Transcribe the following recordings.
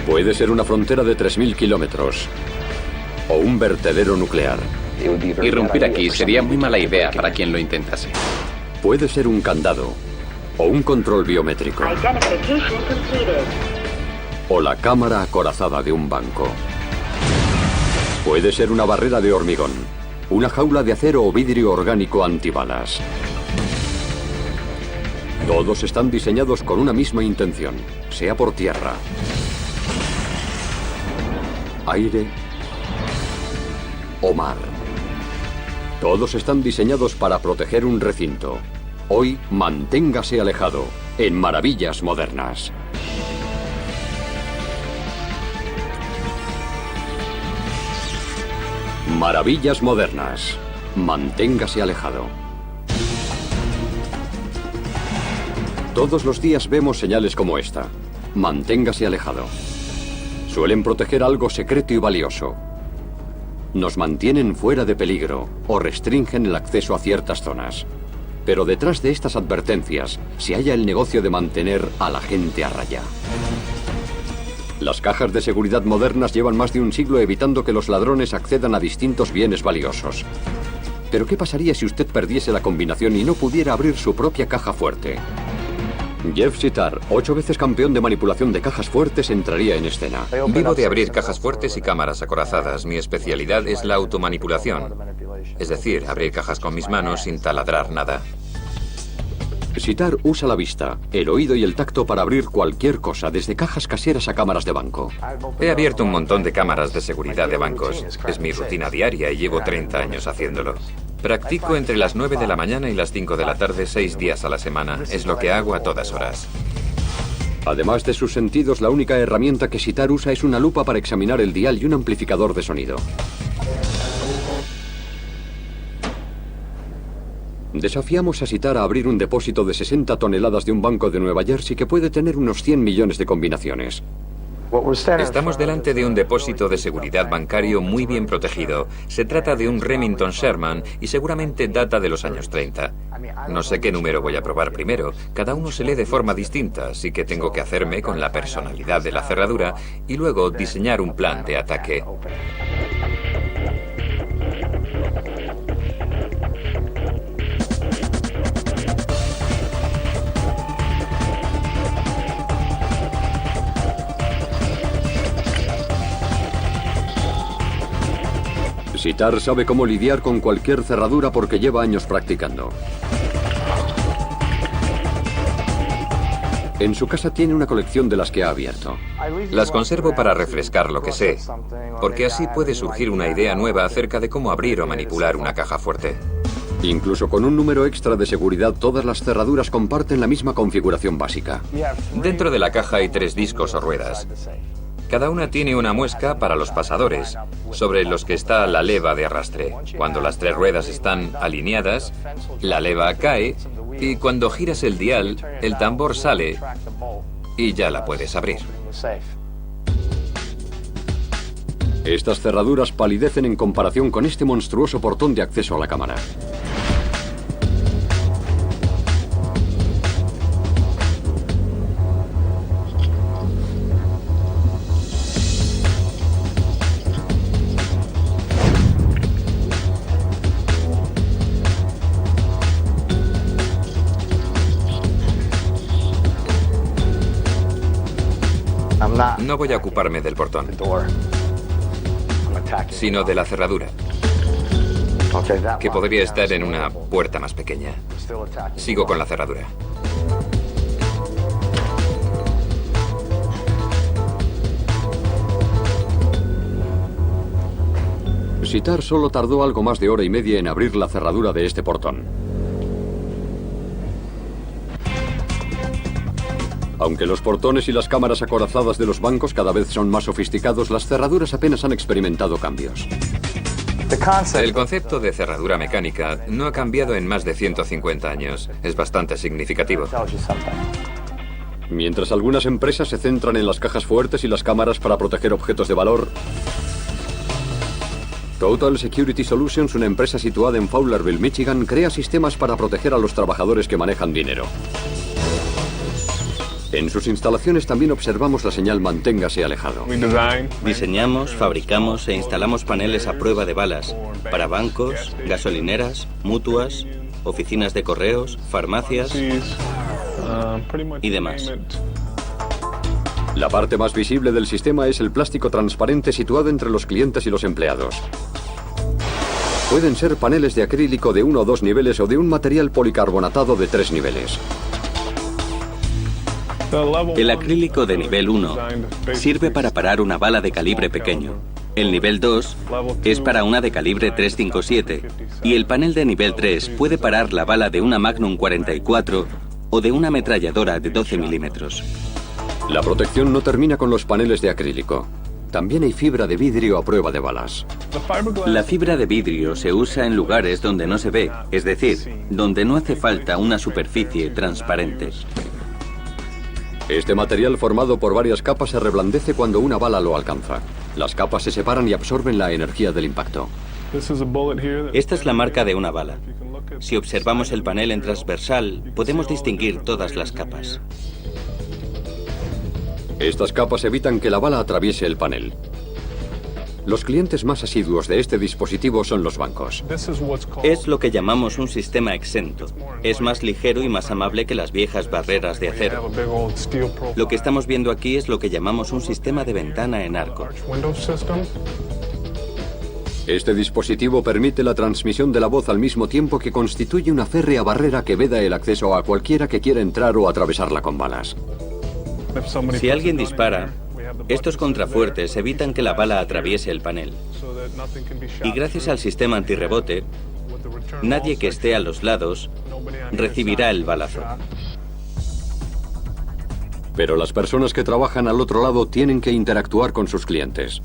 Puede ser una frontera de 3.000 kilómetros o un vertedero nuclear. Irrumpir aquí sería muy mala idea para quien lo intentase. Puede ser un candado o un control biométrico o la cámara acorazada de un banco. Puede ser una barrera de hormigón, una jaula de acero o vidrio orgánico antibalas. Todos están diseñados con una misma intención, sea por tierra, aire o mar. Todos están diseñados para proteger un recinto. Hoy, manténgase alejado en Maravillas Modernas. Maravillas Modernas. Manténgase alejado. Todos los días vemos señales como esta. Manténgase alejado. Suelen proteger algo secreto y valioso. Nos mantienen fuera de peligro o restringen el acceso a ciertas zonas. Pero detrás de estas advertencias se halla el negocio de mantener a la gente a raya. Las cajas de seguridad modernas llevan más de un siglo evitando que los ladrones accedan a distintos bienes valiosos. Pero ¿qué pasaría si usted perdiese la combinación y no pudiera abrir su propia caja fuerte? Jeff Sitar, 8 veces campeón de manipulación de cajas fuertes, entraría en escena. Vivo de abrir cajas fuertes y cámaras acorazadas. Mi especialidad es la automanipulación. Es decir, abrir cajas con mis manos sin taladrar nada. Sitar usa la vista, el oído y el tacto para abrir cualquier cosa, desde cajas caseras a cámaras de banco. He abierto un montón de cámaras de seguridad de bancos. Es mi rutina diaria y llevo 30 años haciéndolo. Practico entre las 9 de la mañana y las 5 de la tarde, 6 días a la semana. Es lo que hago a todas horas. Además de sus sentidos, la única herramienta que Sitar usa es una lupa para examinar el dial y un amplificador de sonido. Desafiamos a Sitar a abrir un depósito de 60 toneladas de un banco de Nueva Jersey que puede tener unos 100 millones de combinaciones. Estamos delante de un depósito de seguridad bancario muy bien protegido. Se trata de un Remington Sherman y seguramente data de los años 30. No sé qué número voy a probar primero. Cada uno se lee de forma distinta, así que tengo que hacerme con la personalidad de la cerradura y luego diseñar un plan de ataque. Sitar sabe cómo lidiar con cualquier cerradura porque lleva años practicando. En su casa tiene una colección de las que ha abierto. Las conservo para refrescar lo que sé, porque así puede surgir una idea nueva acerca de cómo abrir o manipular una caja fuerte. Incluso con un número extra de seguridad, todas las cerraduras comparten la misma configuración básica. Dentro de la caja hay 3 discos o ruedas. Cada una tiene una muesca para los pasadores, sobre los que está la leva de arrastre. Cuando las 3 ruedas están alineadas, la leva cae y cuando giras el dial, el tambor sale y ya la puedes abrir. Estas cerraduras palidecen en comparación con este monstruoso portón de acceso a la cámara. No voy a ocuparme del portón, sino de la cerradura, que podría estar en una puerta más pequeña. Sigo con la cerradura. Sitar solo tardó algo más de hora y media en abrir la cerradura de este portón. Aunque los portones y las cámaras acorazadas de los bancos cada vez son más sofisticados, las cerraduras apenas han experimentado cambios. El concepto de cerradura mecánica no ha cambiado en más de 150 años. Es bastante significativo. Mientras algunas empresas se centran en las cajas fuertes y las cámaras para proteger objetos de valor, Total Security Solutions, una empresa situada en Fowlerville, Michigan, crea sistemas para proteger a los trabajadores que manejan dinero. En sus instalaciones también observamos la señal manténgase alejado. Diseñamos, fabricamos e instalamos paneles a prueba de balas para bancos, gasolineras, mutuas, oficinas de correos, farmacias y demás. La parte más visible del sistema es el plástico transparente situado entre los clientes y los empleados. Pueden ser paneles de acrílico de 1 o 2 niveles o de un material policarbonatado de 3 niveles. El acrílico de nivel 1 sirve para parar una bala de calibre pequeño. El nivel 2 es para una de calibre .357 y el panel de nivel 3 puede parar la bala de una Magnum 44 o de una ametralladora de 12 milímetros. La protección no termina con los paneles de acrílico. También hay fibra de vidrio a prueba de balas. La fibra de vidrio se usa en lugares donde no se ve, es decir, donde no hace falta una superficie transparente. Este material formado por varias capas se reblandece cuando una bala lo alcanza. Las capas se separan y absorben la energía del impacto. Esta es la marca de una bala. Si observamos el panel en transversal, podemos distinguir todas las capas. Estas capas evitan que la bala atraviese el panel. Los clientes más asiduos de este dispositivo son los bancos. Es lo que llamamos un sistema exento. Es más ligero y más amable que las viejas barreras de acero. Lo que estamos viendo aquí es lo que llamamos un sistema de ventana en arco. Este dispositivo permite la transmisión de la voz al mismo tiempo que constituye una férrea barrera que veda el acceso a cualquiera que quiera entrar o atravesarla con balas. Si alguien dispara, estos contrafuertes evitan que la bala atraviese el panel. Y gracias al sistema antirrebote, nadie que esté a los lados recibirá el balazo. Pero las personas que trabajan al otro lado tienen que interactuar con sus clientes.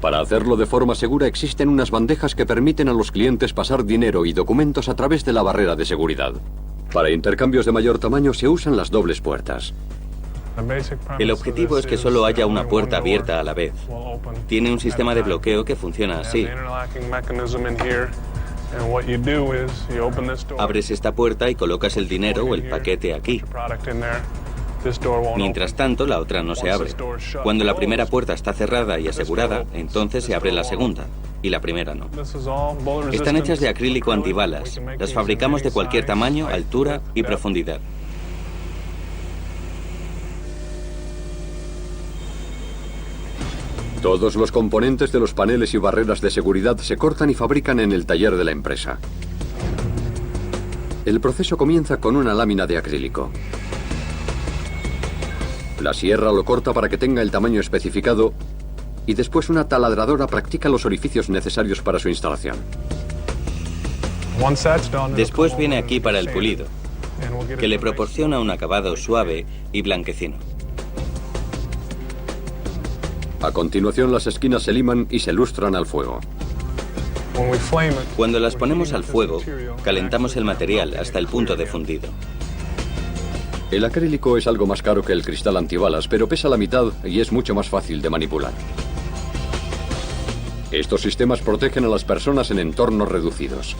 Para hacerlo de forma segura existen unas bandejas que permiten a los clientes pasar dinero y documentos a través de la barrera de seguridad. Para intercambios de mayor tamaño se usan las dobles puertas. El objetivo es que solo haya una puerta abierta a la vez. Tiene un sistema de bloqueo que funciona así. Abres esta puerta y colocas el dinero o el paquete aquí. Mientras tanto, la otra no se abre. Cuando la primera puerta está cerrada y asegurada, entonces se abre la segunda, y la primera no. Están hechas de acrílico antibalas. Las fabricamos de cualquier tamaño, altura y profundidad. Todos los componentes de los paneles y barreras de seguridad se cortan y fabrican en el taller de la empresa. El proceso comienza con una lámina de acrílico. La sierra lo corta para que tenga el tamaño especificado y después una taladradora practica los orificios necesarios para su instalación. Después viene aquí para el pulido, que le proporciona un acabado suave y blanquecino. A continuación, las esquinas se liman y se lustran al fuego. Cuando las ponemos al fuego, calentamos el material hasta el punto de fundido. El acrílico es algo más caro que el cristal antibalas, pero pesa la mitad y es mucho más fácil de manipular. Estos sistemas protegen a las personas en entornos reducidos.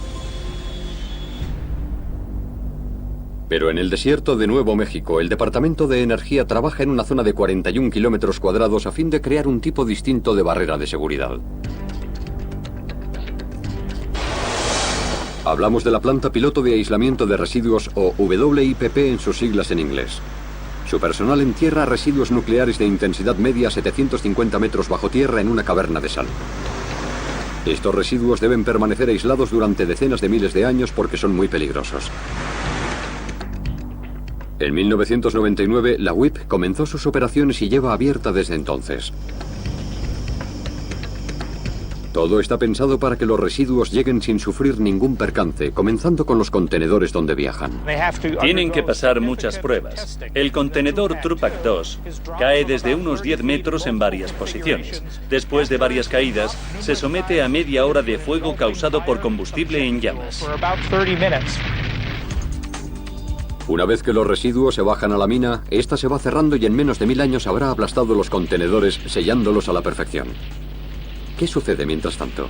Pero en el desierto de Nuevo México, el Departamento de Energía trabaja en una zona de 41 kilómetros cuadrados a fin de crear un tipo distinto de barrera de seguridad. Hablamos de la planta piloto de aislamiento de residuos o WIPP en sus siglas en inglés. Su personal entierra residuos nucleares de intensidad media a 750 metros bajo tierra en una caverna de sal. Estos residuos deben permanecer aislados durante decenas de miles de años porque son muy peligrosos. En 1999, la WIPP comenzó sus operaciones y lleva abierta desde entonces. Todo está pensado para que los residuos lleguen sin sufrir ningún percance, comenzando con los contenedores donde viajan. Tienen que pasar muchas pruebas. El contenedor Trupac 2 cae desde unos 10 metros en varias posiciones. Después de varias caídas, se somete a media hora de fuego causado por combustible en llamas. Una vez que los residuos se bajan a la mina, esta se va cerrando y en menos de 1000 años habrá aplastado los contenedores, sellándolos a la perfección. ¿Qué sucede mientras tanto?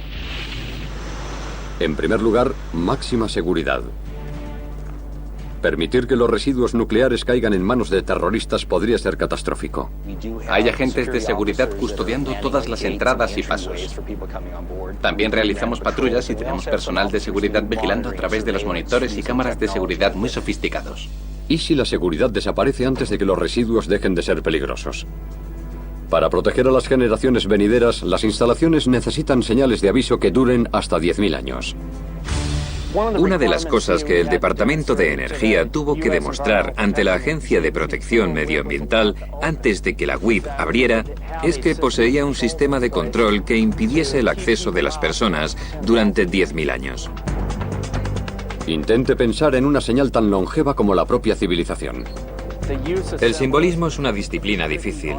En primer lugar, máxima seguridad. Permitir que los residuos nucleares caigan en manos de terroristas podría ser catastrófico. Hay agentes de seguridad custodiando todas las entradas y pasos. También realizamos patrullas y tenemos personal de seguridad vigilando a través de los monitores y cámaras de seguridad muy sofisticados. ¿Y si la seguridad desaparece antes de que los residuos dejen de ser peligrosos? Para proteger a las generaciones venideras, las instalaciones necesitan señales de aviso que duren hasta 10.000 años. Una de las cosas que el Departamento de Energía tuvo que demostrar ante la Agencia de Protección Medioambiental antes de que la WIPP abriera es que poseía un sistema de control que impidiese el acceso de las personas durante 10.000 años. Intente pensar en una señal tan longeva como la propia civilización. El simbolismo es una disciplina difícil.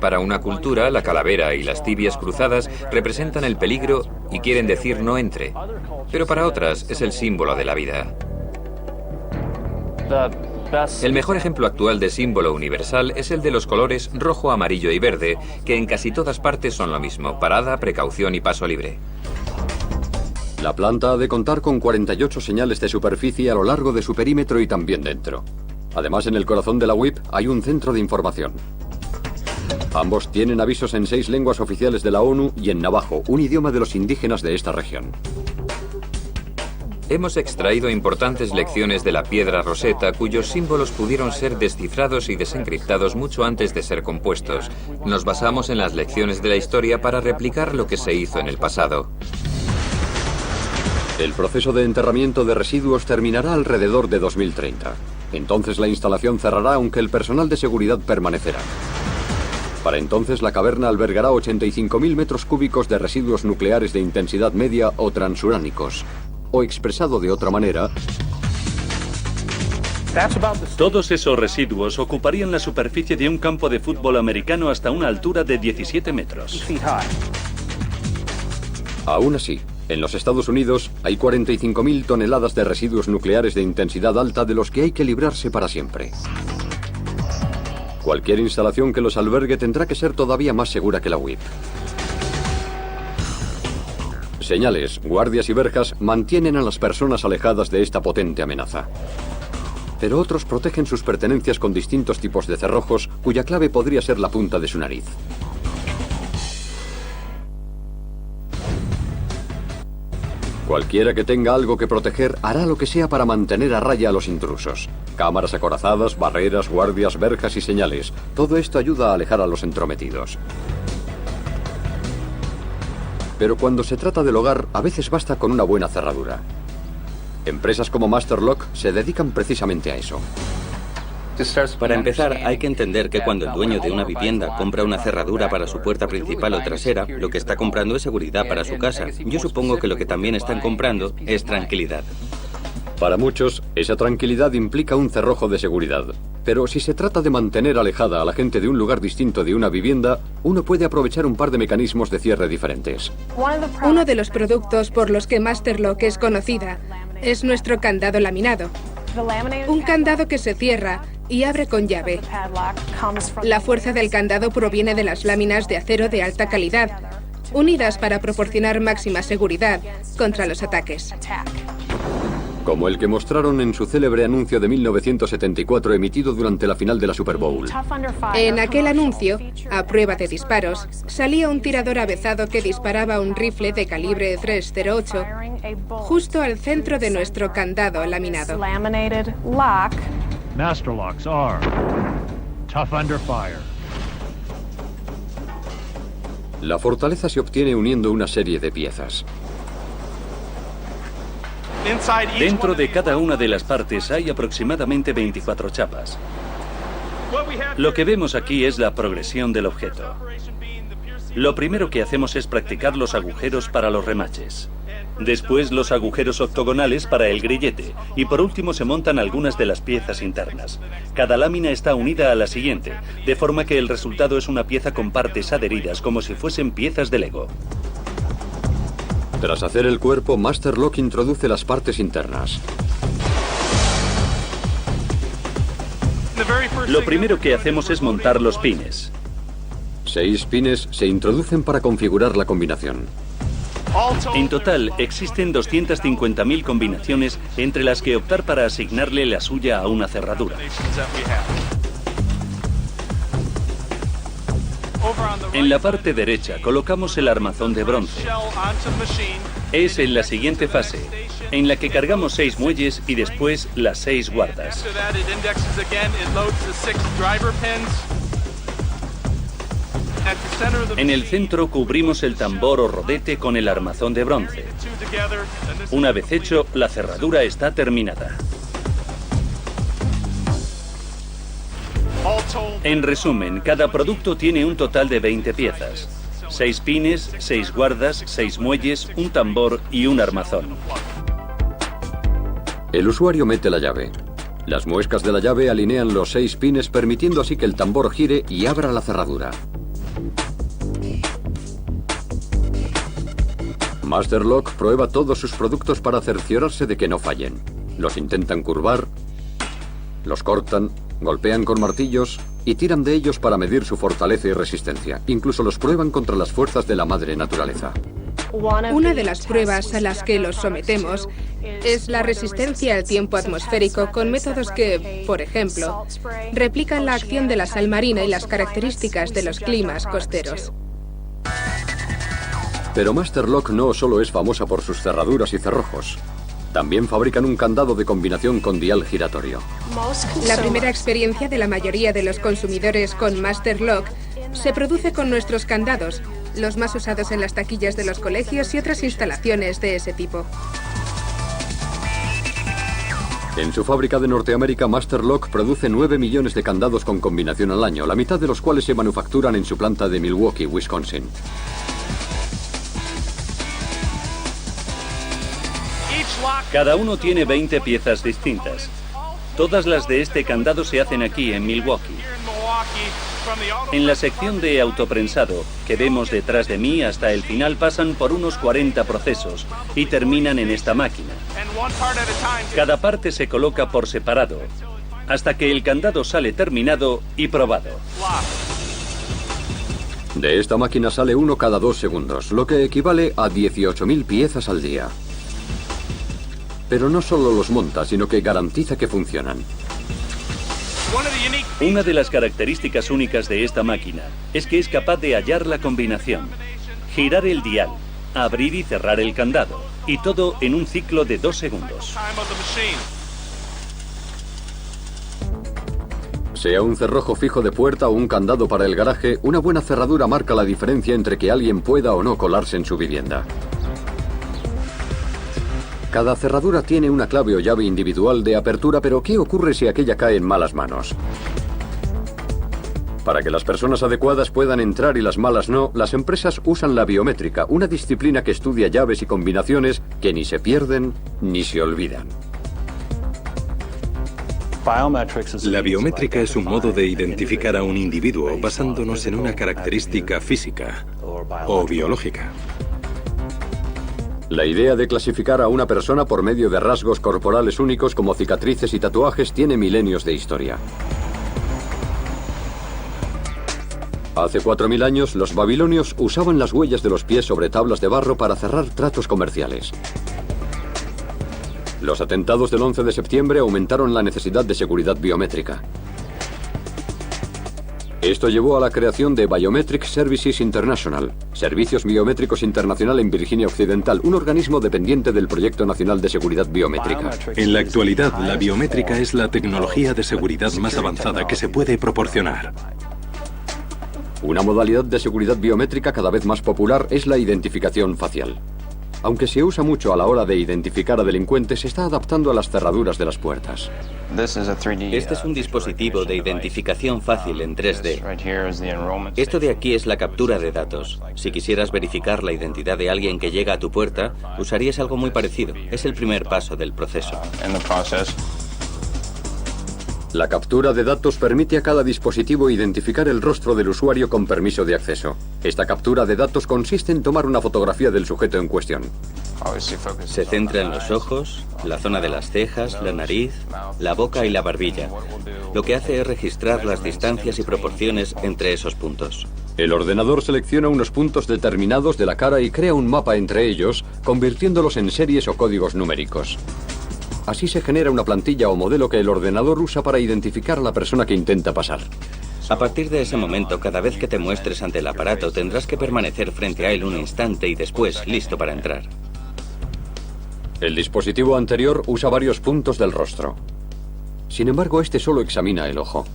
Para una cultura, la calavera y las tibias cruzadas representan el peligro y quieren decir no entre. Pero para otras es el símbolo de la vida. El mejor ejemplo actual de símbolo universal es el de los colores rojo, amarillo y verde, que en casi todas partes son lo mismo: parada, precaución y paso libre. La planta ha de contar con 48 señales de superficie a lo largo de su perímetro y también dentro. Además, en el corazón de la WIPP hay un centro de información. Ambos tienen avisos en 6 lenguas oficiales de la ONU y en navajo, un idioma de los indígenas de esta región. Hemos extraído importantes lecciones de la piedra Rosetta, cuyos símbolos pudieron ser descifrados y desencriptados mucho antes de ser compuestos. Nos basamos en las lecciones de la historia para replicar lo que se hizo en el pasado. El proceso de enterramiento de residuos terminará alrededor de 2030. Entonces la instalación cerrará, aunque el personal de seguridad permanecerá. Para entonces la caverna albergará 85.000 metros cúbicos de residuos nucleares de intensidad media o transuránicos. O expresado de otra manera, todos esos residuos ocuparían la superficie de un campo de fútbol americano hasta una altura de 17 metros. Aún así, en los Estados Unidos hay 45.000 toneladas de residuos nucleares de intensidad alta de los que hay que librarse para siempre. Cualquier instalación que los albergue tendrá que ser todavía más segura que la WIPP. Señales, guardias y verjas mantienen a las personas alejadas de esta potente amenaza. Pero otros protegen sus pertenencias con distintos tipos de cerrojos, cuya clave podría ser la punta de su nariz. Cualquiera que tenga algo que proteger hará lo que sea para mantener a raya a los intrusos. Cámaras acorazadas, barreras, guardias, verjas y señales. Todo esto ayuda a alejar a los entrometidos. Pero cuando se trata del hogar, a veces basta con una buena cerradura. Empresas como Master Lock se dedican precisamente a eso. Para empezar, hay que entender que cuando el dueño de una vivienda compra una cerradura para su puerta principal o trasera, lo que está comprando es seguridad para su casa. Yo supongo que lo que también están comprando es tranquilidad. Para muchos, esa tranquilidad implica un cerrojo de seguridad. Pero si se trata de mantener alejada a la gente de un lugar distinto de una vivienda, uno puede aprovechar un par de mecanismos de cierre diferentes. Uno de los productos por los que Master Lock es conocida es nuestro candado laminado. Un candado que se cierra y abre con llave. La fuerza del candado proviene de las láminas de acero de alta calidad, unidas para proporcionar máxima seguridad contra los ataques. Como el que mostraron en su célebre anuncio de 1974 emitido durante la final de la Super Bowl. En aquel anuncio, a prueba de disparos, salía un tirador avezado que disparaba un rifle de calibre .308 justo al centro de nuestro candado laminado. Master locks are tough under fire. La fortaleza se obtiene uniendo una serie de piezas. Dentro de cada una de las partes hay aproximadamente 24 chapas. Lo que vemos aquí es la progresión del objeto. Lo primero que hacemos es practicar los agujeros para los remaches. Después los agujeros octogonales para el grillete. Y por último se montan algunas de las piezas internas. Cada lámina está unida a la siguiente, de forma que el resultado es una pieza con partes adheridas como si fuesen piezas de Lego. Tras hacer el cuerpo, Master Lock introduce las partes internas. Lo primero que hacemos es montar los pines. 6 pines se introducen para configurar la combinación. En total, existen 250.000 combinaciones entre las que optar para asignarle la suya a una cerradura. En la parte derecha colocamos el armazón de bronce. Es en la siguiente fase, en la que cargamos 6 muelles y después las 6 guardas. En el centro cubrimos el tambor o rodete con el armazón de bronce. Una vez hecho, la cerradura está terminada. En resumen, cada producto tiene un total de 20 piezas. 6 pines, 6 guardas, 6 muelles, un tambor y un armazón. El usuario mete la llave. Las muescas de la llave alinean los 6 pines, permitiendo así que el tambor gire y abra la cerradura. Master Lock prueba todos sus productos para cerciorarse de que no fallen. Los intentan curvar, los cortan, golpean con martillos y tiran de ellos para medir su fortaleza y resistencia. Incluso los prueban contra las fuerzas de la madre naturaleza. Una de las pruebas a las que los sometemos es la resistencia al tiempo atmosférico con métodos que, por ejemplo, replican la acción de la sal marina y las características de los climas costeros. Pero Master Lock no solo es famosa por sus cerraduras y cerrojos. También fabrican un candado de combinación con dial giratorio. La primera experiencia de la mayoría de los consumidores con Master Lock se produce con nuestros candados, los más usados en las taquillas de los colegios y otras instalaciones de ese tipo. En su fábrica de Norteamérica, Master Lock produce 9 millones de candados con combinación al año, la mitad de los cuales se manufacturan en su planta de Milwaukee, Wisconsin. Cada uno tiene 20 piezas distintas. Todas las de este candado se hacen aquí, en Milwaukee. En la sección de autoprensado, que vemos detrás de mí, hasta el final pasan por unos 40 procesos y terminan en esta máquina. Cada parte se coloca por separado, hasta que el candado sale terminado y probado. De esta máquina sale uno cada 2 segundos, lo que equivale a 18.000 piezas al día. Pero no solo los monta, sino que garantiza que funcionan. Una de las características únicas de esta máquina es que es capaz de hallar la combinación, girar el dial, abrir y cerrar el candado, y todo en un ciclo de 2 segundos. Sea un cerrojo fijo de puerta o un candado para el garaje, una buena cerradura marca la diferencia entre que alguien pueda o no colarse en su vivienda. Cada cerradura tiene una clave o llave individual de apertura, pero ¿qué ocurre si aquella cae en malas manos? Para que las personas adecuadas puedan entrar y las malas no, las empresas usan la biométrica, una disciplina que estudia llaves y combinaciones que ni se pierden ni se olvidan. La biométrica es un modo de identificar a un individuo basándonos en una característica física o biológica. La idea de clasificar a una persona por medio de rasgos corporales únicos como cicatrices y tatuajes tiene milenios de historia. Hace 4.000 años, los babilonios usaban las huellas de los pies sobre tablas de barro para cerrar tratos comerciales. Los atentados del 11 de septiembre aumentaron la necesidad de seguridad biométrica. Esto llevó a la creación de Biometric Services International, Servicios Biométricos Internacional en Virginia Occidental, un organismo dependiente del Proyecto Nacional de Seguridad Biométrica. En la actualidad, la biométrica es la tecnología de seguridad más avanzada que se puede proporcionar. Una modalidad de seguridad biométrica cada vez más popular es la identificación facial. Aunque se usa mucho a la hora de identificar a delincuentes, se está adaptando a las cerraduras de las puertas. Este es un dispositivo de identificación fácil en 3D. Esto de aquí es la captura de datos. Si quisieras verificar la identidad de alguien que llega a tu puerta, usarías algo muy parecido. Es el primer paso del proceso. La captura de datos permite a cada dispositivo identificar el rostro del usuario con permiso de acceso. Esta captura de datos consiste en tomar una fotografía del sujeto en cuestión. Se centra en los ojos, la zona de las cejas, la nariz, la boca y la barbilla. Lo que hace es registrar las distancias y proporciones entre esos puntos. El ordenador selecciona unos puntos determinados de la cara y crea un mapa entre ellos, convirtiéndolos en series o códigos numéricos. Así se genera una plantilla o modelo que el ordenador usa para identificar a la persona que intenta pasar. A partir de ese momento, cada vez que te muestres ante el aparato, tendrás que permanecer frente a él un instante y después listo para entrar. El dispositivo anterior usa varios puntos del rostro. Sin embargo, este solo examina el ojo.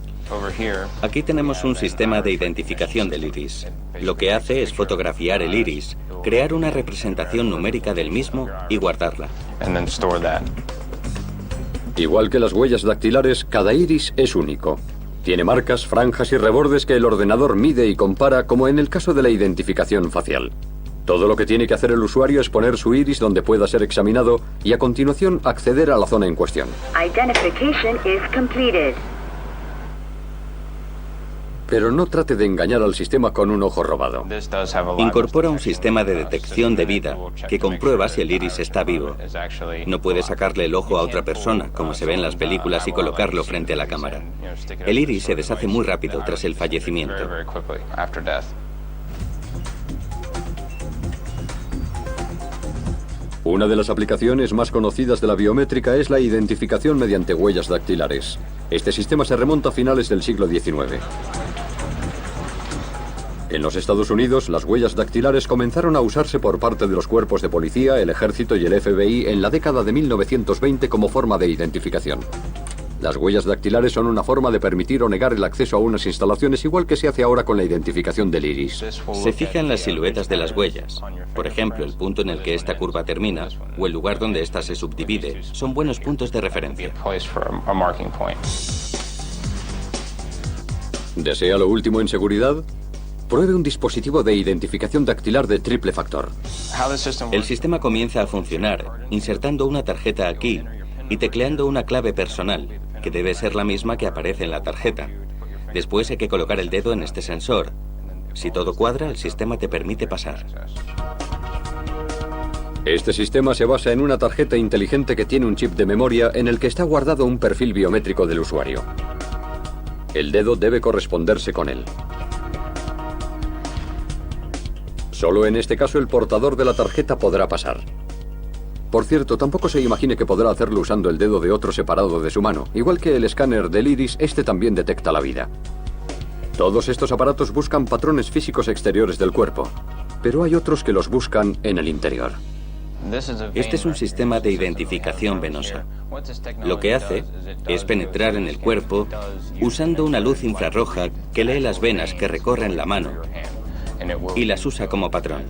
Aquí tenemos un sistema de identificación del iris. Lo que hace es fotografiar el iris, crear una representación numérica del mismo y guardarla. Igual que las huellas dactilares, cada iris es único. Tiene marcas, franjas y rebordes que el ordenador mide y compara, como en el caso de la identificación facial. Todo lo que tiene que hacer el usuario es poner su iris donde pueda ser examinado y a continuación acceder a la zona en cuestión. Identification is completed. Pero no trate de engañar al sistema con un ojo robado. Incorpora un sistema de detección de vida que comprueba si el iris está vivo. No puede sacarle el ojo a otra persona, como se ve en las películas, y colocarlo frente a la cámara. El iris se deshace muy rápido tras el fallecimiento. Una de las aplicaciones más conocidas de la biométrica es la identificación mediante huellas dactilares. Este sistema se remonta a finales del siglo XIX. En los Estados Unidos, las huellas dactilares comenzaron a usarse por parte de los cuerpos de policía, el ejército y el FBI en la década de 1920 como forma de identificación. Las huellas dactilares son una forma de permitir o negar el acceso a unas instalaciones, igual que se hace ahora con la identificación del iris. Se fija en las siluetas de las huellas. Por ejemplo, el punto en el que esta curva termina o el lugar donde ésta se subdivide son buenos puntos de referencia. ¿Desea lo último en seguridad? Pruebe un dispositivo de identificación dactilar de triple factor. El sistema comienza a funcionar insertando una tarjeta aquí y tecleando una clave personal, que debe ser la misma que aparece en la tarjeta. Después hay que colocar el dedo en este sensor. Si todo cuadra, el sistema te permite pasar. Este sistema se basa en una tarjeta inteligente que tiene un chip de memoria en el que está guardado un perfil biométrico del usuario. El dedo debe corresponderse con él. Solo en este caso el portador de la tarjeta podrá pasar. Por cierto, tampoco se imagine que podrá hacerlo usando el dedo de otro separado de su mano. Igual que el escáner del iris, este también detecta la vida. Todos estos aparatos buscan patrones físicos exteriores del cuerpo, pero hay otros que los buscan en el interior. Este es un sistema de identificación venosa. Lo que hace es penetrar en el cuerpo usando una luz infrarroja que lee las venas que recorren la mano y las usa como patrón.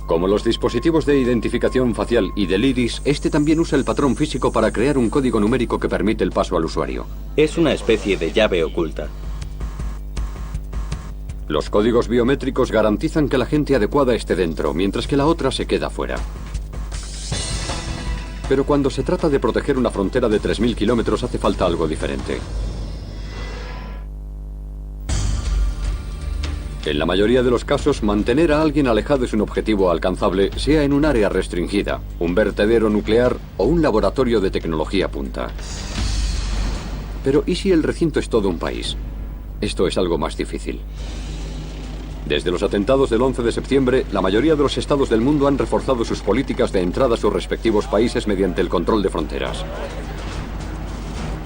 Como los dispositivos de identificación facial y del iris, este también usa el patrón físico para crear un código numérico que permite el paso al usuario. Es una especie de llave oculta. Los códigos biométricos garantizan que la gente adecuada esté dentro, mientras que la otra se queda fuera. Pero cuando se trata de proteger una frontera de 3.000 kilómetros hace falta algo diferente. En la mayoría de los casos, mantener a alguien alejado es un objetivo alcanzable, sea en un área restringida, un vertedero nuclear o un laboratorio de tecnología punta. Pero ¿y si el recinto es todo un país? Esto es algo más difícil. Desde los atentados del 11 de septiembre, la mayoría de los estados del mundo han reforzado sus políticas de entrada a sus respectivos países mediante el control de fronteras.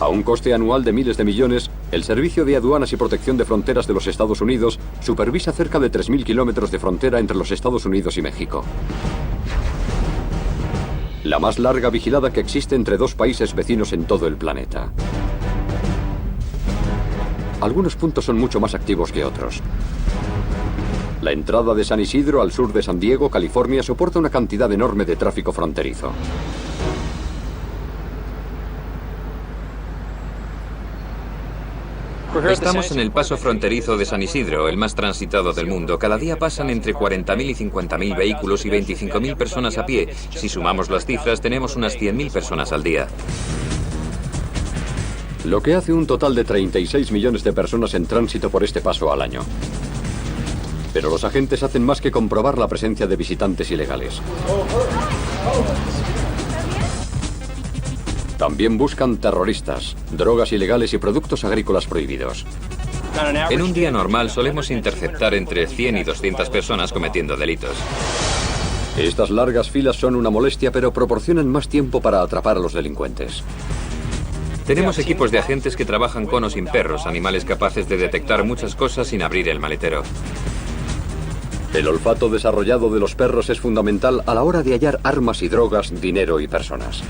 A un coste anual de miles de millones, el Servicio de Aduanas y Protección de Fronteras de los Estados Unidos supervisa cerca de 3.000 kilómetros de frontera entre los Estados Unidos y México. La más larga vigilada que existe entre dos países vecinos en todo el planeta. Algunos puntos son mucho más activos que otros. La entrada de San Isidro al sur de San Diego, California, soporta una cantidad enorme de tráfico fronterizo. Estamos en el paso fronterizo de San Isidro, el más transitado del mundo. Cada día pasan entre 40.000 y 50.000 vehículos y 25.000 personas a pie. Si sumamos las cifras, tenemos unas 100.000 personas al día. Lo que hace un total de 36 millones de personas en tránsito por este paso al año. Pero los agentes hacen más que comprobar la presencia de visitantes ilegales. También buscan terroristas, drogas ilegales y productos agrícolas prohibidos. En un día normal solemos interceptar entre 100 y 200 personas cometiendo delitos. Estas largas filas son una molestia, pero proporcionan más tiempo para atrapar a los delincuentes. Tenemos equipos de agentes que trabajan con o sin perros, animales capaces de detectar muchas cosas sin abrir el maletero. El olfato desarrollado de los perros es fundamental a la hora de hallar armas y drogas, dinero y personas.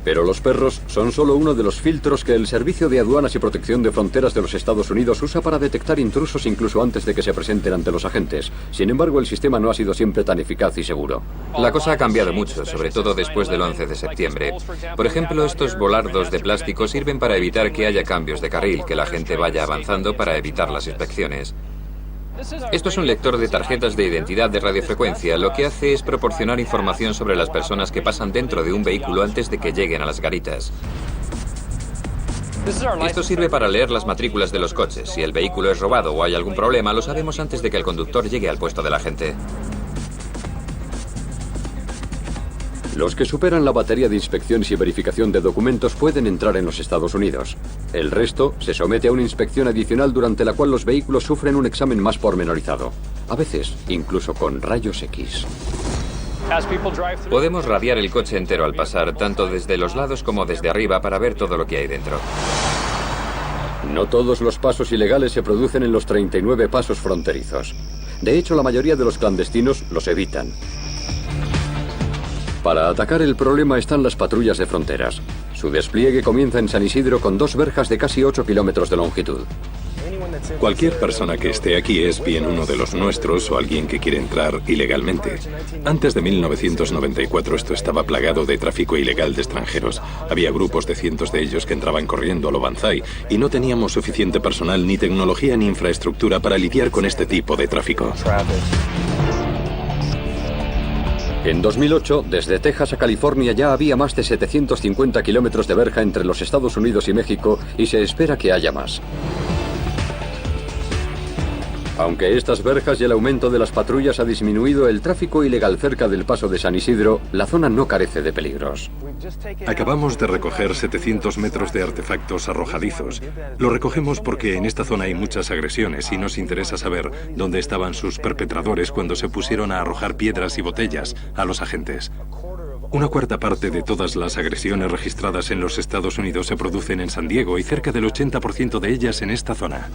Pero los perros son solo uno de los filtros que el Servicio de Aduanas y Protección de Fronteras de los Estados Unidos usa para detectar intrusos incluso antes de que se presenten ante los agentes. Sin embargo, el sistema no ha sido siempre tan eficaz y seguro. La cosa ha cambiado mucho, sobre todo después del 11 de septiembre. Por ejemplo, estos volardos de plástico sirven para evitar que haya cambios de carril, que la gente vaya avanzando para evitar las inspecciones. Esto es un lector de tarjetas de identidad de radiofrecuencia. Lo que hace es proporcionar información sobre las personas que pasan dentro de un vehículo antes de que lleguen a las garitas. Esto sirve para leer las matrículas de los coches. Si el vehículo es robado o hay algún problema, lo sabemos antes de que el conductor llegue al puesto del agente. Los que superan la batería de inspecciones y verificación de documentos pueden entrar en los Estados Unidos. El resto se somete a una inspección adicional durante la cual los vehículos sufren un examen más pormenorizado. A veces, incluso con rayos X. Podemos radiar el coche entero al pasar, tanto desde los lados como desde arriba, para ver todo lo que hay dentro. No todos los pasos ilegales se producen en los 39 pasos fronterizos. De hecho, la mayoría de los clandestinos los evitan. Para atacar el problema están las patrullas de fronteras. Su despliegue comienza en San Isidro con 2 verjas de casi 8 kilómetros de longitud. Cualquier persona que esté aquí es bien uno de los nuestros o alguien que quiere entrar ilegalmente. Antes de 1994 esto estaba plagado de tráfico ilegal de extranjeros. Había grupos de cientos de ellos que entraban corriendo a lo Banzai y no teníamos suficiente personal, ni tecnología, ni infraestructura para lidiar con este tipo de tráfico. En 2008, desde Texas a California ya había más de 750 kilómetros de verja entre los Estados Unidos y México y se espera que haya más. Aunque estas verjas y el aumento de las patrullas ha disminuido el tráfico ilegal cerca del paso de San Isidro, la zona no carece de peligros. Acabamos de recoger 700 metros de artefactos arrojadizos. Lo recogemos porque en esta zona hay muchas agresiones y nos interesa saber dónde estaban sus perpetradores cuando se pusieron a arrojar piedras y botellas a los agentes. 1/4 parte de todas las agresiones registradas en los Estados Unidos se producen en San Diego y cerca del 80% de ellas en esta zona.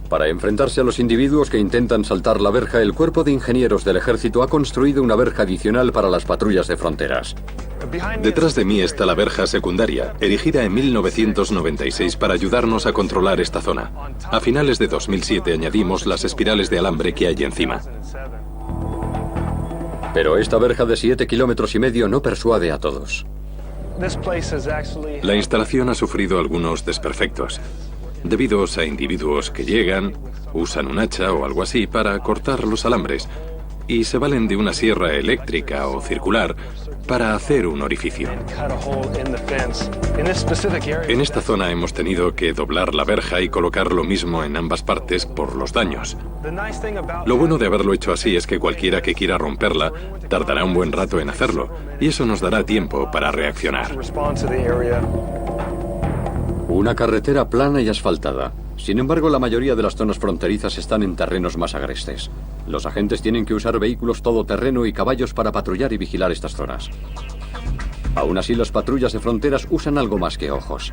Para enfrentarse a los individuos que intentan saltar la verja, el Cuerpo de Ingenieros del Ejército ha construido una verja adicional para las patrullas de fronteras. Detrás de mí está la verja secundaria, erigida en 1996 para ayudarnos a controlar esta zona. A finales de 2007 añadimos las espirales de alambre que hay encima. Pero esta verja de 7,5 kilómetros no persuade a todos. La instalación ha sufrido algunos desperfectos, debidos a individuos que llegan, usan un hacha o algo así para cortar los alambres y se valen de una sierra eléctrica o circular para hacer un orificio. En esta zona hemos tenido que doblar la verja y colocar lo mismo en ambas partes por los daños. Lo bueno de haberlo hecho así es que cualquiera que quiera romperla tardará un buen rato en hacerlo y eso nos dará tiempo para reaccionar. Una carretera plana y asfaltada. Sin embargo, la mayoría de las zonas fronterizas están en terrenos más agrestes. Los agentes tienen que usar vehículos todoterreno y caballos para patrullar y vigilar estas zonas. Aún así, las patrullas de fronteras usan algo más que ojos.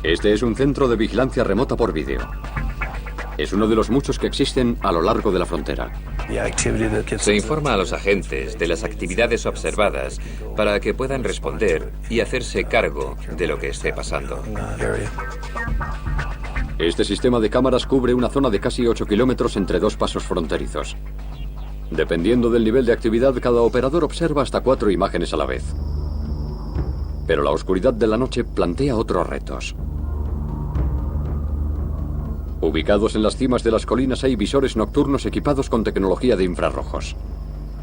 Este es un centro de vigilancia remota por vídeo. Es uno de los muchos que existen a lo largo de la frontera. Se informa a los agentes de las actividades observadas para que puedan responder y hacerse cargo de lo que esté pasando. Este sistema de cámaras cubre una zona de casi 8 kilómetros entre 2 pasos fronterizos. Dependiendo del nivel de actividad, cada operador observa hasta 4 imágenes a la vez. Pero la oscuridad de la noche plantea otros retos. Ubicados en las cimas de las colinas hay visores nocturnos equipados con tecnología de infrarrojos.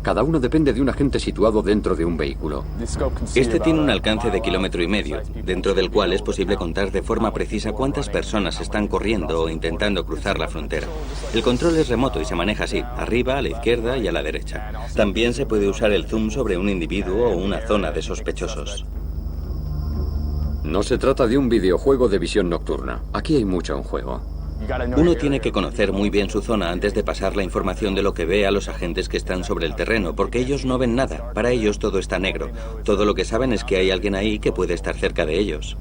Cada uno depende de un agente situado dentro de un vehículo. Este tiene un alcance de 1,5 km, dentro del cual es posible contar de forma precisa cuántas personas están corriendo o intentando cruzar la frontera. El control es remoto y se maneja así, arriba, a la izquierda y a la derecha. También se puede usar el zoom sobre un individuo o una zona de sospechosos. No se trata de un videojuego de visión nocturna. Aquí hay mucho en juego. Uno tiene que conocer muy bien su zona antes de pasar la información de lo que ve a los agentes que están sobre el terreno, porque ellos no ven nada. Para ellos todo está negro. Todo lo que saben es que hay alguien ahí que puede estar cerca de ellos.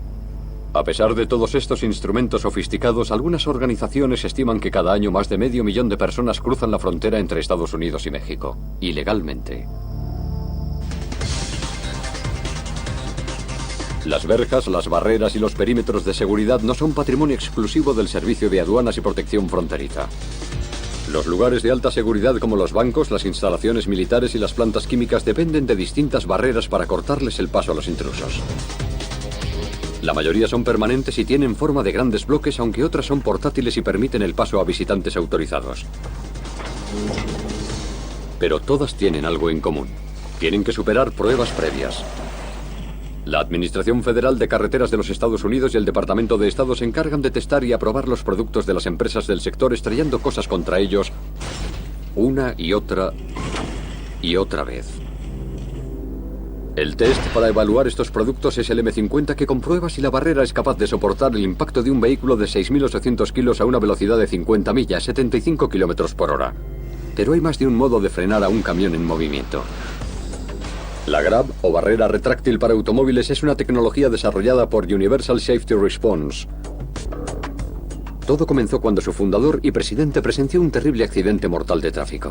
A pesar de todos estos instrumentos sofisticados, algunas organizaciones estiman que cada año más de 500.000 de personas cruzan la frontera entre Estados Unidos y México, ilegalmente. Las verjas, las barreras y los perímetros de seguridad no son patrimonio exclusivo del Servicio de Aduanas y Protección Fronteriza. Los lugares de alta seguridad como los bancos, las instalaciones militares y las plantas químicas dependen de distintas barreras para cortarles el paso a los intrusos. La mayoría son permanentes y tienen forma de grandes bloques, aunque otras son portátiles y permiten el paso a visitantes autorizados. Pero todas tienen algo en común. Tienen que superar pruebas previas. La Administración Federal de Carreteras de los Estados Unidos y el Departamento de Estado se encargan de testar y aprobar los productos de las empresas del sector, estrellando cosas contra ellos una y otra vez. El test para evaluar estos productos es el M50, que comprueba si la barrera es capaz de soportar el impacto de un vehículo de 6.800 kilos a una velocidad de 50 millas, 75 kilómetros por hora. Pero hay más de un modo de frenar a un camión en movimiento. La GRAB, o barrera retráctil para automóviles, es una tecnología desarrollada por Universal Safety Response. Todo comenzó cuando su fundador y presidente presenció un terrible accidente mortal de tráfico.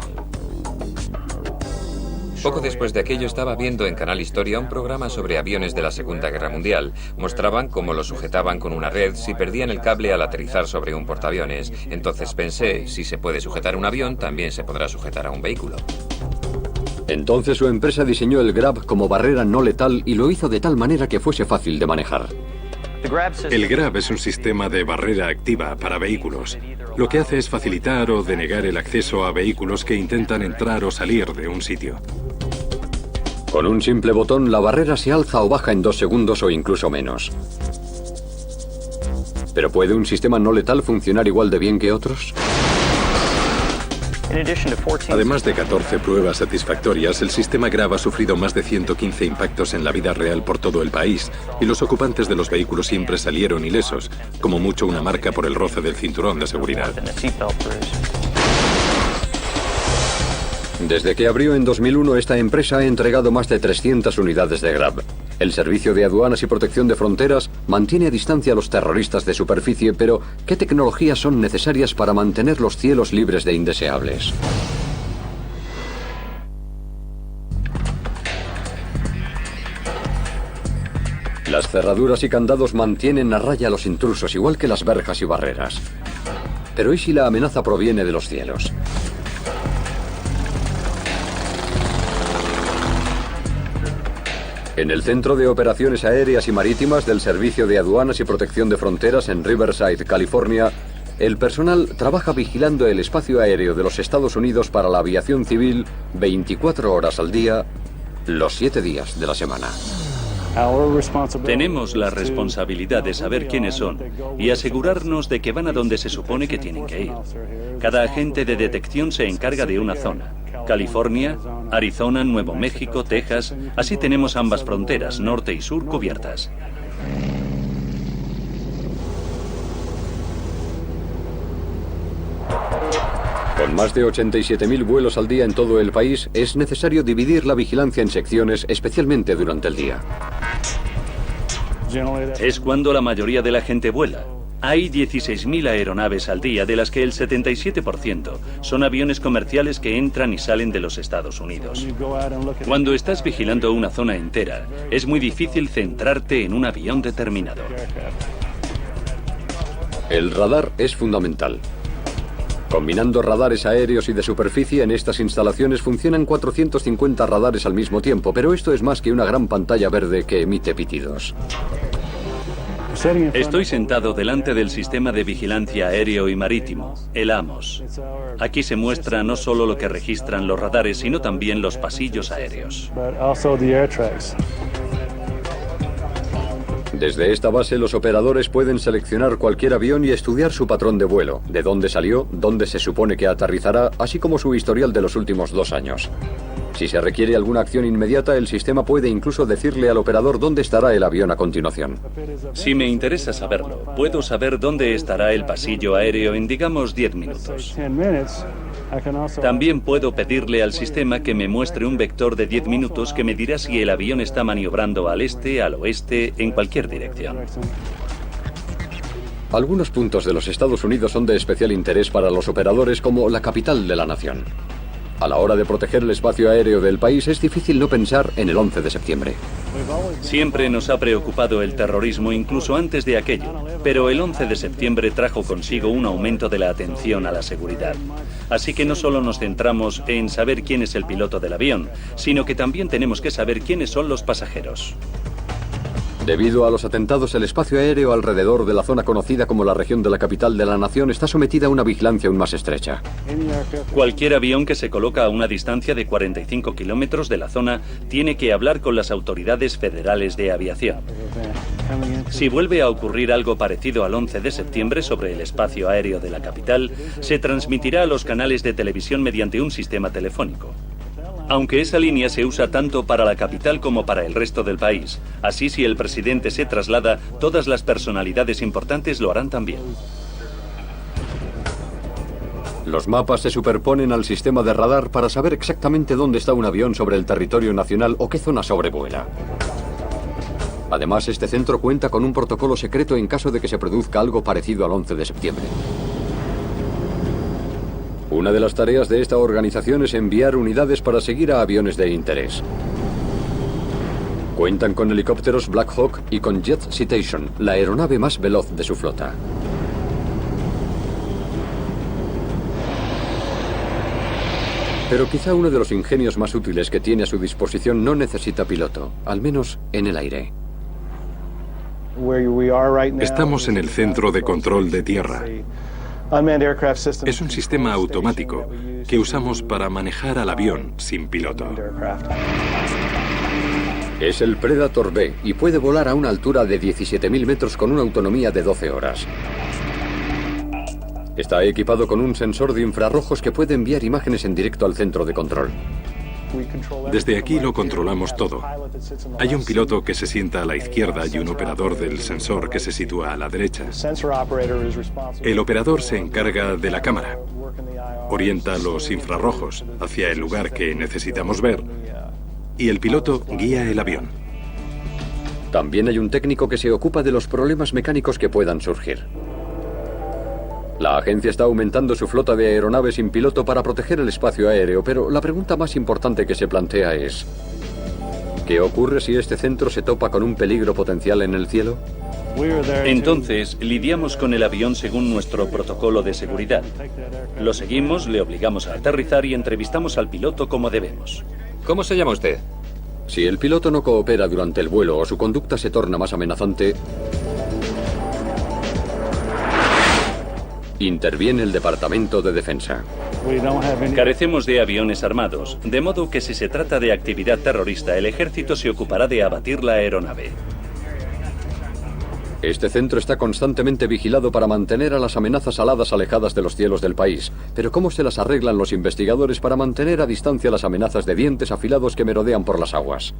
Poco después de aquello estaba viendo en Canal Historia un programa sobre aviones de la Segunda Guerra Mundial. Mostraban cómo los sujetaban con una red si perdían el cable al aterrizar sobre un portaaviones. Entonces pensé, si se puede sujetar un avión, también se podrá sujetar a un vehículo. Entonces su empresa diseñó el GRAB como barrera no letal y lo hizo de tal manera que fuese fácil de manejar. El GRAB es un sistema de barrera activa para vehículos. Lo que hace es facilitar o denegar el acceso a vehículos que intentan entrar o salir de un sitio. Con un simple botón, la barrera se alza o baja en 2 segundos o incluso menos. ¿Pero puede un sistema no letal funcionar igual de bien que otros? Además de 14 pruebas satisfactorias, el sistema GRAB ha sufrido más de 115 impactos en la vida real por todo el país, y los ocupantes de los vehículos siempre salieron ilesos, como mucho una marca por el roce del cinturón de seguridad. Desde que abrió en 2001, esta empresa ha entregado más de 300 unidades de GRAB. El Servicio de Aduanas y Protección de Fronteras mantiene a distancia a los terroristas de superficie, pero ¿qué tecnologías son necesarias para mantener los cielos libres de indeseables? Las cerraduras y candados mantienen a raya a los intrusos, igual que las verjas y barreras. Pero ¿y si la amenaza proviene de los cielos? En el Centro de Operaciones Aéreas y Marítimas del Servicio de Aduanas y Protección de Fronteras en Riverside, California, el personal trabaja vigilando el espacio aéreo de los Estados Unidos para la aviación civil 24 horas al día, los 7 días de la semana. Tenemos la responsabilidad de saber quiénes son y asegurarnos de que van a donde se supone que tienen que ir. Cada agente de detección se encarga de una zona. California, Arizona, Nuevo México, Texas. Así tenemos ambas fronteras, norte y sur, cubiertas. Con más de 87.000 vuelos al día en todo el país, es necesario dividir la vigilancia en secciones, especialmente durante el día. Es cuando la mayoría de la gente vuela. Hay 16.000 aeronaves al día, de las que el 77% son aviones comerciales que entran y salen de los Estados Unidos. Cuando estás vigilando una zona entera, es muy difícil centrarte en un avión determinado. El radar es fundamental. Combinando radares aéreos y de superficie, en estas instalaciones funcionan 450 radares al mismo tiempo, pero esto es más que una gran pantalla verde que emite pitidos. Estoy sentado delante del sistema de vigilancia aéreo y marítimo, el AMOS. Aquí se muestra no solo lo que registran los radares, sino también los pasillos aéreos. Desde esta base, los operadores pueden seleccionar cualquier avión y estudiar su patrón de vuelo, de dónde salió, dónde se supone que aterrizará, así como su historial de los últimos 2 años. Si se requiere alguna acción inmediata, el sistema puede incluso decirle al operador dónde estará el avión a continuación. Si me interesa saberlo, puedo saber dónde estará el pasillo aéreo en, digamos, 10 minutos. También puedo pedirle al sistema que me muestre un vector de 10 minutos que me dirá si el avión está maniobrando al este, al oeste, en cualquier dirección. Algunos puntos de los Estados Unidos son de especial interés para los operadores, como la capital de la nación. A la hora de proteger el espacio aéreo del país, es difícil no pensar en el 11 de septiembre. Siempre nos ha preocupado el terrorismo, incluso antes de aquello, pero el 11 de septiembre trajo consigo un aumento de la atención a la seguridad. Así que no solo nos centramos en saber quién es el piloto del avión, sino que también tenemos que saber quiénes son los pasajeros. Debido a los atentados, el espacio aéreo alrededor de la zona conocida como la región de la capital de la nación está sometida a una vigilancia aún más estrecha. Cualquier avión que se coloca a una distancia de 45 kilómetros de la zona tiene que hablar con las autoridades federales de aviación. Si vuelve a ocurrir algo parecido al 11 de septiembre sobre el espacio aéreo de la capital, se transmitirá a los canales de televisión mediante un sistema telefónico. Aunque esa línea se usa tanto para la capital como para el resto del país. Así, si el presidente se traslada, todas las personalidades importantes lo harán también. Los mapas se superponen al sistema de radar para saber exactamente dónde está un avión sobre el territorio nacional o qué zona sobrevuela. Además, este centro cuenta con un protocolo secreto en caso de que se produzca algo parecido al 11 de septiembre. Una de las tareas de esta organización es enviar unidades para seguir a aviones de interés. Cuentan con helicópteros Black Hawk y con Jet Citation, la aeronave más veloz de su flota. Pero quizá uno de los ingenios más útiles que tiene a su disposición no necesita piloto, al menos en el aire. Estamos en el centro de control de tierra. Es un sistema automático que usamos para manejar al avión sin piloto. Es el Predator B y puede volar a una altura de 17.000 metros con una autonomía de 12 horas. Está equipado con un sensor de infrarrojos que puede enviar imágenes en directo al centro de control. Desde aquí lo controlamos todo. Hay un piloto que se sienta a la izquierda y un operador del sensor que se sitúa a la derecha. El operador se encarga de la cámara. Orienta los infrarrojos hacia el lugar que necesitamos ver y el piloto guía el avión. También hay un técnico que se ocupa de los problemas mecánicos que puedan surgir. La agencia está aumentando su flota de aeronaves sin piloto para proteger el espacio aéreo, pero la pregunta más importante que se plantea es: ¿qué ocurre si este centro se topa con un peligro potencial en el cielo? Entonces, lidiamos con el avión según nuestro protocolo de seguridad. Lo seguimos, le obligamos a aterrizar y entrevistamos al piloto como debemos. ¿Cómo se llama usted? Si el piloto no coopera durante el vuelo o su conducta se torna más amenazante, interviene el Departamento de Defensa. Carecemos de aviones armados, de modo que si se trata de actividad terrorista, el ejército se ocupará de abatir la aeronave. Este centro está constantemente vigilado para mantener a las amenazas aladas alejadas de los cielos del país. Pero ¿cómo se las arreglan los investigadores para mantener a distancia las amenazas de dientes afilados que merodean por las aguas?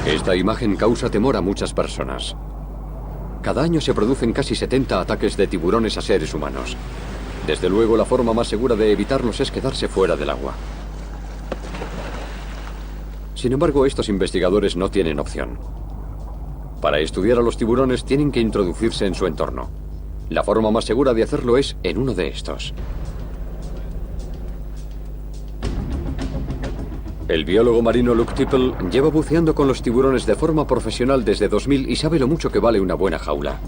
Esta imagen causa temor a muchas personas. Cada año se producen casi 70 ataques de tiburones a seres humanos. Desde luego, la forma más segura de evitarlos es quedarse fuera del agua. Sin embargo, estos investigadores no tienen opción. Para estudiar a los tiburones tienen que introducirse en su entorno. La forma más segura de hacerlo es en uno de estos. El biólogo marino Luke Tipple lleva buceando con los tiburones de forma profesional desde 2000 y sabe lo mucho que vale una buena jaula.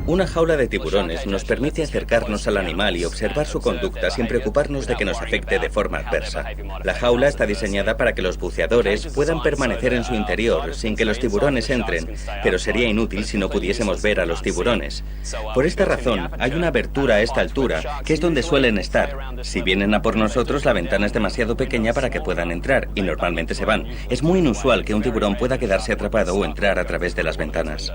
Una jaula de tiburones nos permite acercarnos al animal y observar su conducta sin preocuparnos de que nos afecte de forma adversa. La jaula está diseñada para que los buceadores puedan permanecer en su interior sin que los tiburones entren, pero sería inútil si no pudiésemos ver a los tiburones. Por esta razón, hay una abertura a esta altura, que es donde suelen estar. Si vienen a por nosotros, la ventana es demasiado pequeña para que puedan entrar, y normalmente se van. Es muy inusual que un tiburón pueda quedarse atrapado o entrar a través de las ventanas.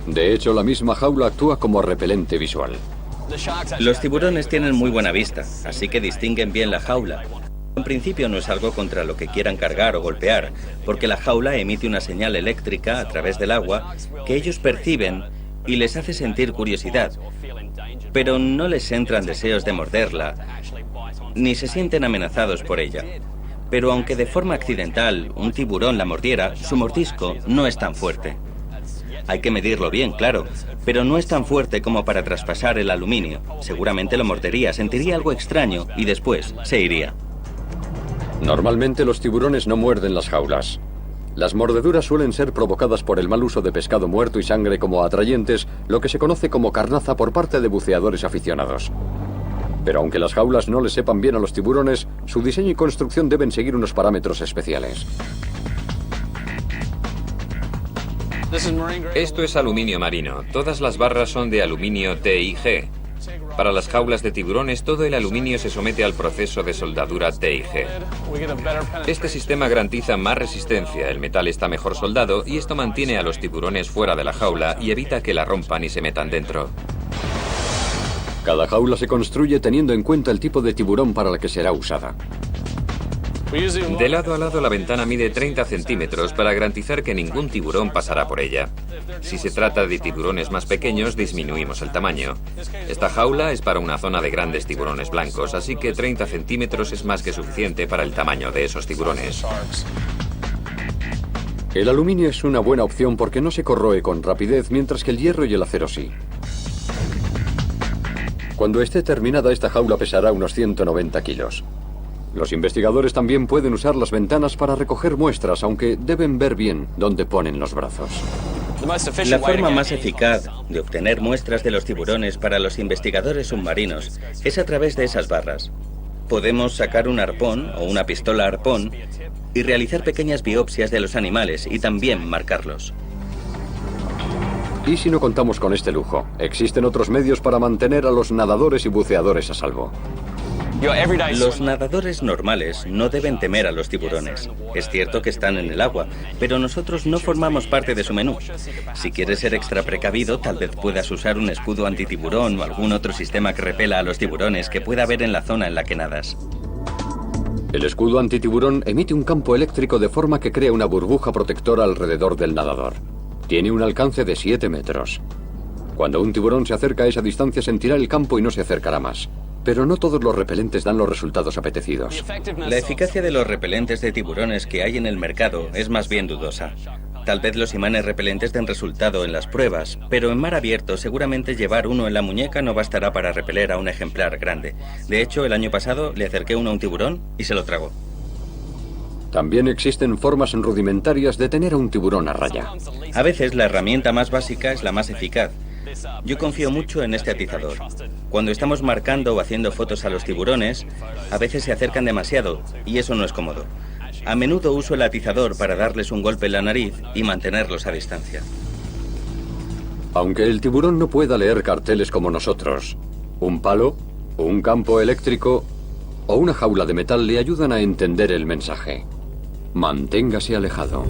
De hecho, la misma jaula actúa como repelente visual. Los tiburones tienen muy buena vista, así que distinguen bien la jaula. En principio no es algo contra lo que quieran cargar o golpear, porque la jaula emite una señal eléctrica a través del agua que ellos perciben y les hace sentir curiosidad, pero no les entran deseos de morderla, ni se sienten amenazados por ella. Pero aunque de forma accidental un tiburón la mordiera, su mordisco no es tan fuerte. Hay que medirlo bien, claro, pero no es tan fuerte como para traspasar el aluminio. Seguramente lo mordería, sentiría algo extraño y después se iría. Normalmente los tiburones no muerden las jaulas. Las mordeduras suelen ser provocadas por el mal uso de pescado muerto y sangre como atrayentes, lo que se conoce como carnaza por parte de buceadores aficionados. Pero aunque las jaulas no les sepan bien a los tiburones, su diseño y construcción deben seguir unos parámetros especiales. Esto es aluminio marino. Todas las barras son de aluminio TIG. Para las jaulas de tiburones, todo el aluminio se somete al proceso de soldadura TIG. Este sistema garantiza más resistencia, el metal está mejor soldado y esto mantiene a los tiburones fuera de la jaula y evita que la rompan y se metan dentro. Cada jaula se construye teniendo en cuenta el tipo de tiburón para la que será usada. De lado a lado la ventana mide 30 centímetros para garantizar que ningún tiburón pasará por ella. Si se trata de tiburones más pequeños, disminuimos el tamaño. Esta jaula es para una zona de grandes tiburones blancos, así que 30 centímetros es más que suficiente para el tamaño de esos tiburones. El aluminio es una buena opción porque no se corroe con rapidez, mientras que el hierro y el acero sí. Cuando esté terminada, esta jaula pesará unos 190 kilos. Los investigadores también pueden usar las ventanas para recoger muestras, aunque deben ver bien dónde ponen los brazos. La forma más eficaz de obtener muestras de los tiburones para los investigadores submarinos es a través de esas barras. Podemos sacar un arpón o una pistola arpón y realizar pequeñas biopsias de los animales y también marcarlos. ¿Y si no contamos con este lujo? Existen otros medios para mantener a los nadadores y buceadores a salvo. Los nadadores normales no deben temer a los tiburones. Es cierto que están en el agua, pero nosotros no formamos parte de su menú. Si quieres ser extra precavido, tal vez puedas usar un escudo antitiburón o algún otro sistema que repela a los tiburones que pueda haber en la zona en la que nadas. El escudo antitiburón emite un campo eléctrico de forma que crea una burbuja protectora alrededor del nadador. Tiene un alcance de 7 metros. Cuando un tiburón se acerca a esa distancia sentirá el campo y no se acercará más. Pero no todos los repelentes dan los resultados apetecidos. La eficacia de los repelentes de tiburones que hay en el mercado es más bien dudosa. Tal vez los imanes repelentes den resultado en las pruebas, pero en mar abierto seguramente llevar uno en la muñeca no bastará para repeler a un ejemplar grande. De hecho, el año pasado le acerqué uno a un tiburón y se lo tragó. También existen formas rudimentarias de tener a un tiburón a raya. A veces la herramienta más básica es la más eficaz. Yo confío mucho en este atizador. Cuando estamos marcando o haciendo fotos a los tiburones, a veces se acercan demasiado y eso no es cómodo. A menudo uso el atizador para darles un golpe en la nariz y mantenerlos a distancia. Aunque el tiburón no pueda leer carteles como nosotros, un palo, un campo eléctrico o una jaula de metal le ayudan a entender el mensaje. Manténgase alejado.